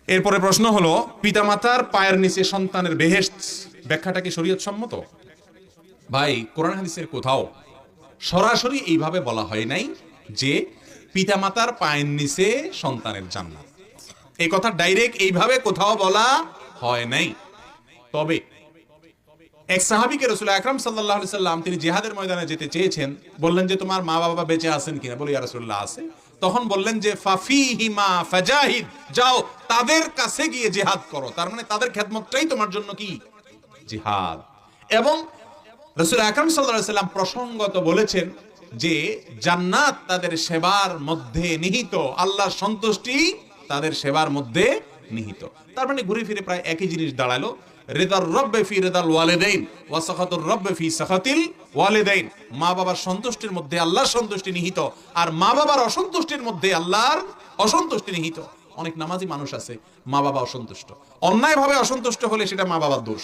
এরপরে প্রশ্ন হলো, পিতামাতার পায়ের নিচে সন্তানের বেহেশত, ব্যাখ্যাটা কি শরীয়ত সম্মত? ভাই, কোরআন হাদিসের কোথাও সরাসরি এইভাবে বলা হয় নাই যে পিতামাতার পায়ের নিচে সন্তানের জান্নাত। এই কথা ডাইরেক্ট এইভাবে কোথাও বলা হয় নাই। তবে এক সাহাবীকে রাসূল আকরাম সাল্লাল্লাহু আলাইহি সাল্লাম তিনি জিহাদের ময়দানে যেতে চেয়েছেন, বললেন যে তোমার মা বাবা বেঁচে আছেন কিনা? বলি ইয়া রাসূলুল্লাহ আছে। তখন বললেন যে ফাফিহিমা ফাজাহিদ, যাও তাদের কাছে গিয়ে জিহাদ করো। তার মানে তাদের খেদমতটাই তোমার জন্য কি? জিহাদ। এবং রাসূল আকরাম সাল্লাল্লাহু আলাইহি সাল্লাম প্রসঙ্গত বলেছেন যে জান্নাত তাদের সেবার মধ্যে নিহিত, আল্লাহর সন্তুষ্টি তাদের সেবার মধ্যে নিহিত। তার মানে ঘুরে ফিরে প্রায় একই জিনিস দাঁড়ালো, রিদার রব্বে ফি রিদাল ওয়ালিদাইন ওয়া সাখাতুর রব্বে ফি সাখাতিল ওয়ালিদাইন। মা বাবার সন্তুষ্টির মধ্যে আল্লাহর সন্তুষ্টি নিহিত, আর মা বাবার অসন্তুষ্টির মধ্যে আল্লাহর অসন্তুষ্টি নিহিত। অনেক নামাজি মানুষ আছে মা বাবা অসন্তুষ্ট, অন্যায়ভাবে অসন্তুষ্ট হলে সেটা মা বাবার দোষ।